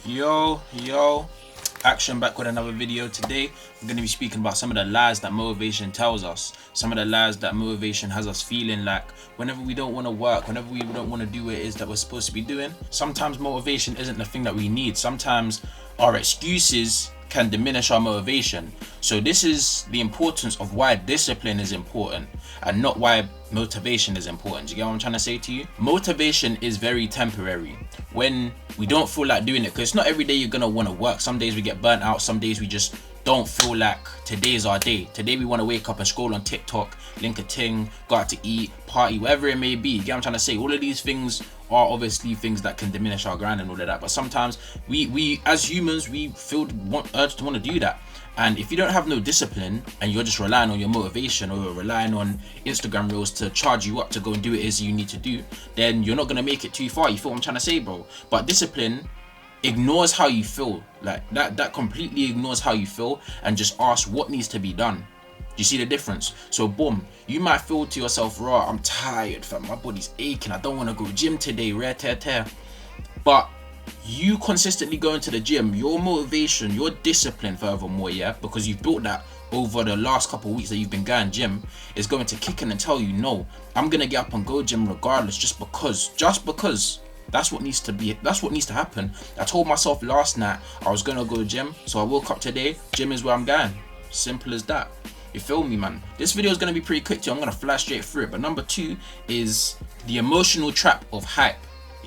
Yo, Action back with another video. Today I'm going to be speaking about some of the lies that motivation tells us, some of the lies that motivation has us feeling like whenever we don't want to work, whenever we don't want to do what it is that we're supposed to be doing. Sometimes motivation isn't the thing that we need. Sometimes our excuses can diminish our motivation. So this is the importance of why discipline is important and not why motivation is important. Do you get what I'm trying to say to you? Motivation is very temporary. When we don't feel like doing it, because it's not every day you're gonna want to work. Some days we get burnt out, some days we just don't feel like today's our day. Today we want to wake up and scroll on TikTok, link a ting, go out to eat, party, whatever it may be. You get what I'm trying to say? All of these things are obviously things that can diminish our grind and all of that, but sometimes we as humans, we feel urge to want to do that. And if you don't have no discipline and you're just relying on your motivation or you're relying on Instagram reels to charge you up to go and do what it is you need to do, then you're not going to make it too far. You feel what I'm trying to say, bro? But discipline ignores how you feel. Like that completely ignores how you feel and just asks what needs to be done. Do you see the difference? So boom, you might feel to yourself, raw, I'm tired, fam, my body's aching, I don't want to go gym today, rare tear. But you consistently going to the gym, your motivation, your discipline furthermore, yeah, because you've built that over the last couple of weeks that you've been going gym, is going to kick in and tell you, no, I'm gonna get up and go gym regardless, just because that's what needs to happen. I told myself last night I was gonna go gym, so I woke up today, gym is where I'm going. Simple as that. You feel me, man? This video is gonna be pretty quick too. I'm gonna fly straight through it. But number 2 is the emotional trap of hype.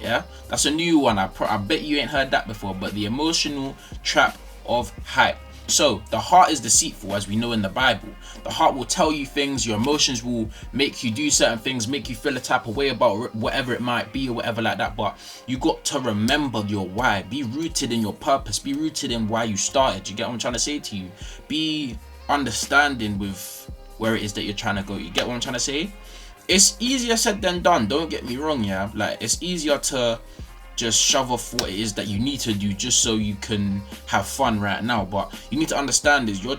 Yeah, that's a new one. I bet you ain't heard that before, but the emotional trap of hype. So the heart is deceitful, as we know in the Bible. The heart will tell you things, your emotions will make you do certain things, make you feel a type of way about whatever it might be or whatever like that. But you got to remember your why. Be rooted in your purpose. Be rooted in why you started. You get what I'm trying to say to you? Be understanding with where it is that you're trying to go. You get what I'm trying to say? It's easier said than done, don't get me wrong, yeah? Like, it's easier to just shove off what it is that you need to do just so you can have fun right now. But you need to understand is you're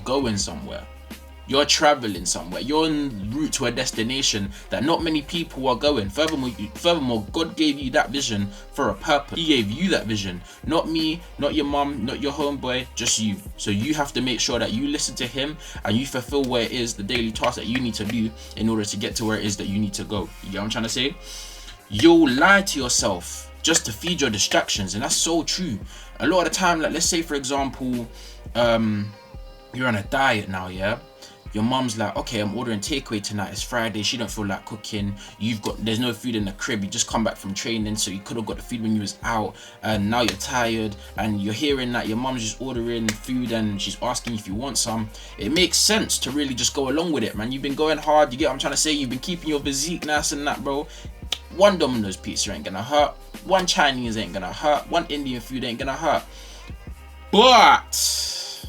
going somewhere. You're traveling somewhere. You're en route to a destination that not many people are going. Furthermore, God gave you that vision for a purpose. He gave you that vision. Not me, not your mum, not your homeboy, just you. So you have to make sure that you listen to him and you fulfill where it is, the daily task that you need to do in order to get to where it is that you need to go. You get what I'm trying to say? You'll lie to yourself just to feed your distractions, and that's so true. A lot of the time, like, let's say for example, you're on a diet now, yeah? Your mum's like, okay, I'm ordering takeaway tonight. It's Friday. She don't feel like cooking. There's no food in the crib. You just come back from training, so you could have got the food when you was out, and now you're tired, and you're hearing that your mum's just ordering food and she's asking if you want some. It makes sense to really just go along with it, man. You've been going hard. You get what I'm trying to say? You've been keeping your physique nice and that, bro. One Domino's pizza ain't gonna hurt. One Chinese ain't gonna hurt. One Indian food ain't gonna hurt. But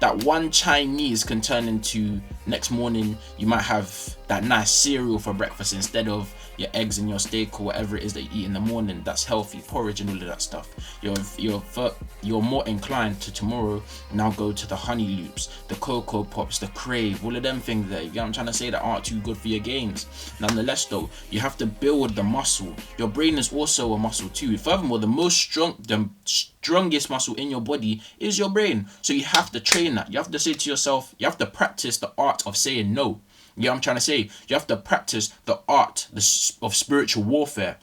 that one Chinese can turn into next morning you might have that nice cereal for breakfast instead of your eggs and your steak or whatever it is that you eat in the morning that's healthy, porridge and all of that stuff. You're more inclined to tomorrow now go to the Honey Loops, the Cocoa Pops, the Crave, all of them things there, you get what I'm trying to say, that aren't too good for your gains. Nonetheless though, you have to build the muscle. Your brain is also a muscle too. Furthermore, the strongest muscle in your body is your brain. So you have to train that. You have to say to yourself, you have to practice the art of saying no. You know what I'm trying to say? You have to practice the art of spiritual warfare.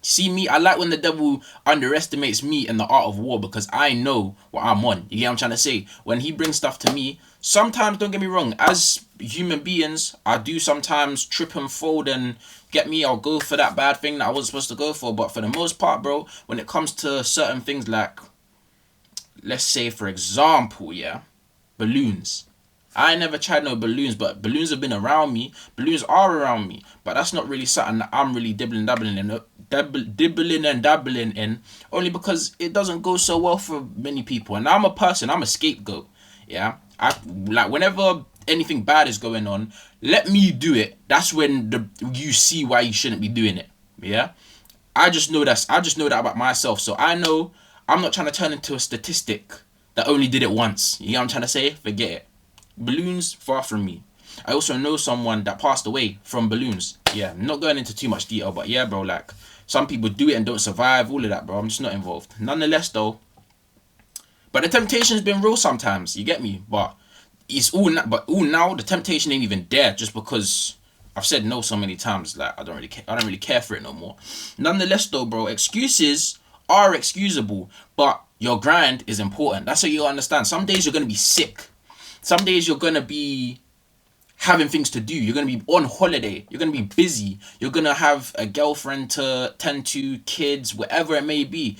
See me, I like when the devil underestimates me in the art of war because I know what I'm on. You get what I'm trying to say? When he brings stuff to me, sometimes, don't get me wrong, as human beings, I do sometimes trip and fold and get me, I'll go for that bad thing that I wasn't supposed to go for. But for the most part, bro, when it comes to certain things like, let's say for example, yeah, balloons. I never tried no balloons, but balloons have been around me. Balloons are around me, but that's not really something that I'm really dibbling and dabbling in, only because it doesn't go so well for many people. And I'm a scapegoat. Yeah, I like whenever anything bad is going on, let me do it. That's when you see why you shouldn't be doing it. Yeah, I just know that about myself. So I know I'm not trying to turn into a statistic that only did it once. You know what I'm trying to say? Forget it. Balloons, far from me. I also know someone that passed away from balloons. Yeah, I'm not going into too much detail, but yeah, bro, like, Some people do it and don't survive, all of that, bro. I'm just not involved. Nonetheless, though, but the temptation's been real sometimes, you get me? But it's all now the temptation ain't even there, just because I've said no so many times. Like, I don't really care for it no more. Nonetheless, though, bro, excuses are excusable, but your grind is important. That's what you understand. Some days you're gonna be sick. Some days you're gonna be having things to do. You're gonna be on holiday. You're gonna be busy. You're gonna have a girlfriend to tend to, kids, whatever it may be.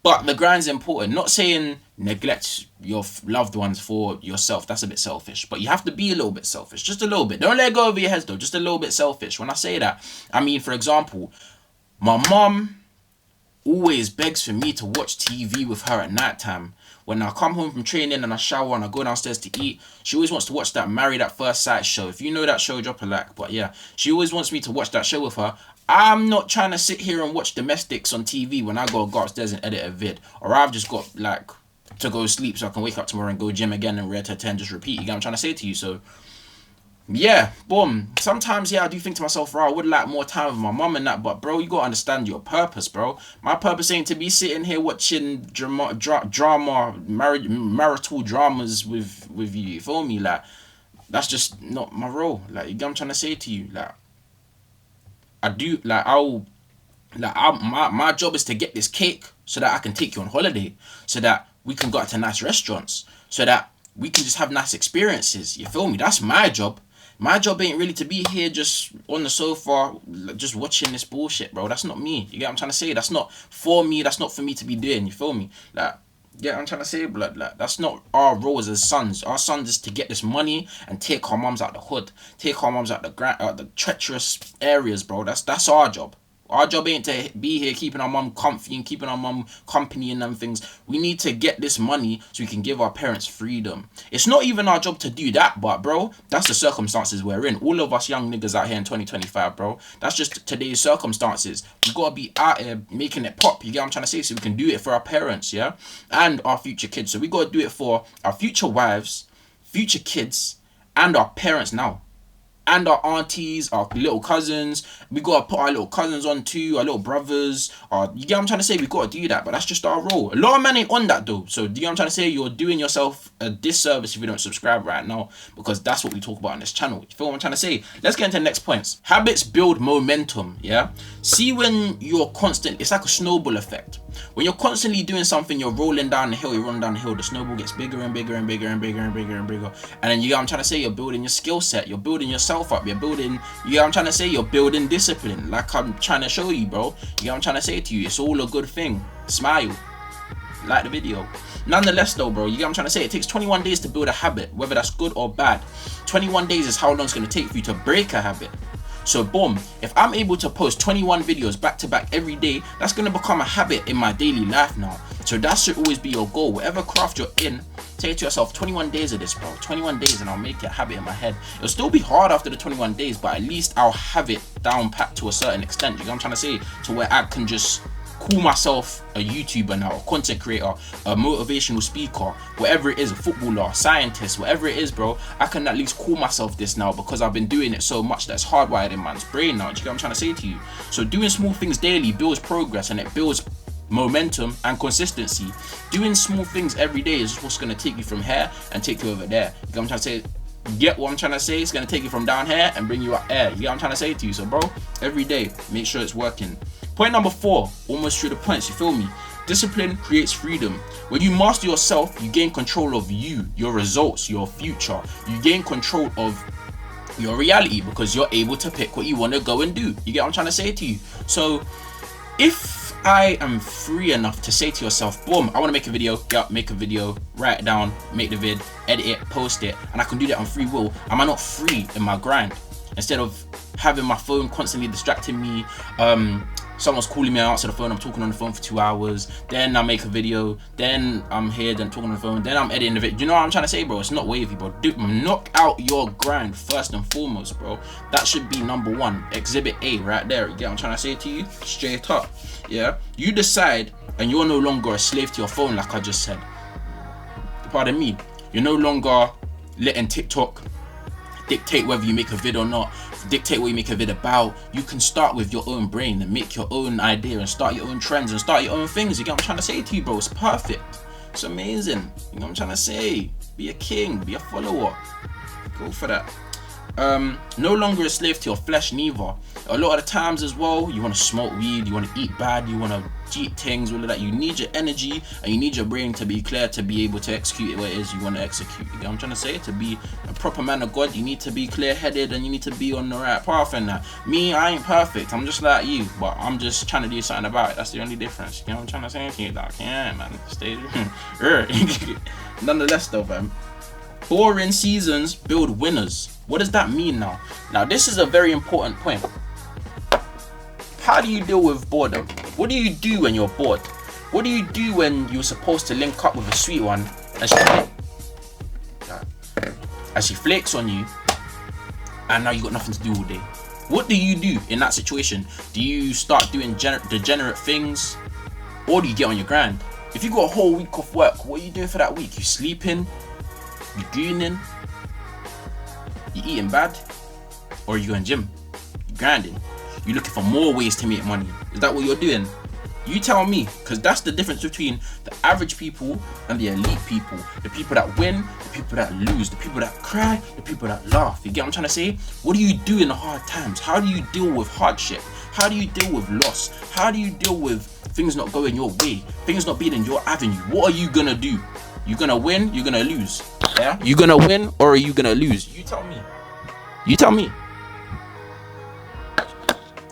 But the grind's important. Not saying neglect your loved ones for yourself. That's a bit selfish. But you have to be a little bit selfish. Just a little bit. Don't let it go over your heads, though. Just a little bit selfish. When I say that, I mean, for example, my mom always begs for me to watch TV with her at night time. When I come home from training and I shower and I go downstairs to eat, she always wants to watch that Married at First Sight show. If you know that show, drop a like. But yeah, she always wants me to watch that show with her. I'm not trying to sit here and watch domestics on TV when I go upstairs and edit a vid. Or I've just got, like, to go sleep so I can wake up tomorrow and go gym again and to 10, just repeat. You get what I'm trying to say to you? So, yeah, boom. Sometimes, yeah, I do think to myself, bro, I would like more time with my mum and that. But, bro, you got to understand your purpose, bro. My purpose ain't to be sitting here watching marital dramas with you. You feel me? Like, that's just not my role. Like, you get what I'm trying to say to you? Like, I do, like, my job is to get this cake so that I can take you on holiday, so that we can go out to nice restaurants, so that we can just have nice experiences. You feel me? That's my job. My job ain't really to be here just on the sofa, just watching this bullshit, bro. That's not me. You get what I'm trying to say? That's not for me. That's not for me to be doing. You feel me? Like, yeah, I'm trying to say, blood. Like, that's not our roles as sons. Our sons is to get this money and take our mums out the hood, take our mums out the treacherous areas, bro. That's our job. Our job ain't to be here keeping our mum comfy and keeping our mum company and them things. We need to get this money so we can give our parents freedom. It's not even our job to do that, but, bro, that's the circumstances we're in. All of us young niggas out here in 2025, bro. That's just today's circumstances. We gotta be out here making it pop, you get what I'm trying to say? So we can do it for our parents, yeah? And our future kids. So we gotta do it for our future wives, future kids, and our parents now. And our aunties, our little cousins. We gotta put our little cousins on too, our little brothers. You get what I'm trying to say? We gotta do that, but that's just our role. A lot of men ain't on that though. So, do you get what I'm trying to say? You're doing yourself a disservice if you don't subscribe right now, because that's what we talk about on this channel. You feel what I'm trying to say? Let's get into the next points. Habits build momentum, yeah? See, when you're constant, it's like a snowball effect. When you're constantly doing something, you're rolling down the hill, the snowball gets bigger and bigger and bigger and bigger and bigger and bigger. And then, you get what I'm trying to say? You're building your skill set, you're building yourself up, you're building, you get what I'm trying to say? You're building discipline, like I'm trying to show you, bro. You get what I'm trying to say to you? It's all a good thing. Smile. Like the video. Nonetheless, though, bro, you get what I'm trying to say? It takes 21 days to build a habit, whether that's good or bad. 21 days is how long it's going to take for you to break a habit. So boom, if I'm able to post 21 videos back to back every day, that's going to become a habit in my daily life now. So that should always be your goal. Whatever craft you're in, say to yourself, 21 days of this, bro. 21 days and I'll make it a habit in my head. It'll still be hard after the 21 days, but at least I'll have it down pat to a certain extent. You know what I'm trying to say? To where I can just call myself a YouTuber now, a content creator, a motivational speaker, whatever it is, a footballer, scientist, whatever it is, bro. I can at least call myself this now because I've been doing it so much that's hardwired in man's brain now. Do you get what I'm trying to say to you? So doing small things daily builds progress, and it builds momentum and consistency. Doing small things every day is what's going to take you from here and take you over there. You get what I'm trying to say? Get what I'm trying to say? It's going to take you from down here and bring you up there. You get what I'm trying to say to you? So, bro, every day, make sure it's working. Point number 4, almost through the points, you feel me? Discipline creates freedom. When you master yourself, you gain control of you, your results, your future. You gain control of your reality because you're able to pick what you want to go and do. You get what I'm trying to say to you? So, if I am free enough to say to yourself, boom, I want to make a video, make a video, write it down, make the vid, edit it, post it, and I can do that on free will, am I not free in my grind? Instead of having my phone constantly distracting me, someone's calling me, I answer the phone, I'm talking on the phone for 2 hours, then I make a video, then I'm here, then talking on the phone, then I'm editing the video. You know what I'm trying to say, bro? It's not wavy, bro. Dude, knock out your grind first and foremost, bro. That should be number 1. Exhibit A right there. You get what I'm trying to say to you? Straight up. Yeah? You decide, and you're no longer a slave to your phone, like I just said. Pardon me. You're no longer letting TikTok dictate whether you make a vid or not. dictate what you make a vid about. You can start with your own brain and make your own idea and start your own trends and start your own things. You get what I'm trying to say to you, bro? It's perfect. It's amazing. You know what I'm trying to say? Be a king, be a follower. Go for that. No longer a slave to your flesh neither. A lot of the times as well, you want to smoke weed, you want to eat bad, you want to cheat things, all of that. You need your energy and you need your brain to be clear to be able to execute what it is you want to execute. You get what I'm trying to say? To be a proper man of God, you need to be clear-headed and you need to be on the right path. And that. Me, I ain't perfect. I'm just like you, but I'm just trying to do something about it. That's the only difference. You know what I'm trying to say to you? Like, yeah, man, stay. Nonetheless, though, man. Boring seasons build winners. What does that mean now? Now, this is a very important point. How do you deal with boredom? What do you do when you're bored? What do you do when you're supposed to link up with a sweet one and she flakes on you and now you got nothing to do all day? What do you do in that situation? Do you start doing degenerate things, or do you get on your grind? If you got a whole week off work, what are you doing for that week? You sleeping? You gooning? You eating bad? Or are you going gym? You grinding? You looking for more ways to make money? Is that what you're doing? You tell me, because that's the difference between the average people and the elite people. The people that win, the people that lose, the people that cry, the people that laugh. You get what I'm trying to say? What do you do in the hard times? How do you deal with hardship? How do you deal with loss? How do you deal with things not going your way? Things not being in your avenue? What are you gonna do? You gonna win? You gonna lose? Yeah? You gonna win or are you gonna lose? You tell me. You tell me.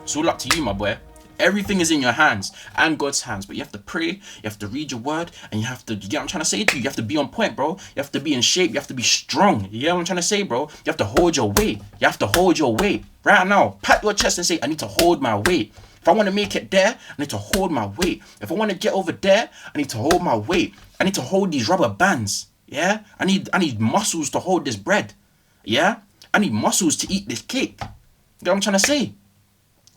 It's all up to you, my boy. Everything is in your hands and God's hands, but you have to pray, you have to read your word, and you get what I'm trying to say to you? You have to be on point, bro. You have to be in shape, you have to be strong. You get what I'm trying to say, bro? You have to hold your weight. You have to hold your weight. Right now, pat your chest and say, I need to hold my weight. If I want to make it there, I need to hold my weight. If I want to get over there, I need to hold my weight. I need to hold these rubber bands. Yeah? I need muscles to hold this bread. Yeah? I need muscles to eat this cake. You get what I'm trying to say?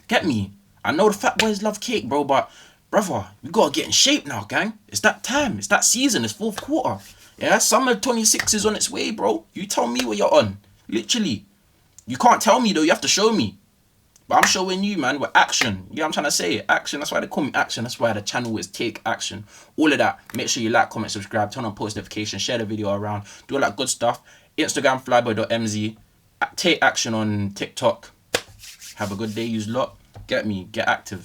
Get me? I know the fat boys love cake, bro, but brother, we gotta get in shape now, gang. It's that time. It's that season. It's fourth quarter. Yeah, summer 26 is on its way, bro. You tell me what you're on. Literally. You can't tell me though. You have to show me. But I'm showing you, man, with action. You know what I'm trying to say? Action. That's why they call me Action. That's why the channel is Take Action. All of that. Make sure you like, comment, subscribe, turn on post notifications, share the video around, do all that good stuff. Instagram flyboy.mz. Take Action on TikTok. Have a good day, use lot. Get me, get active.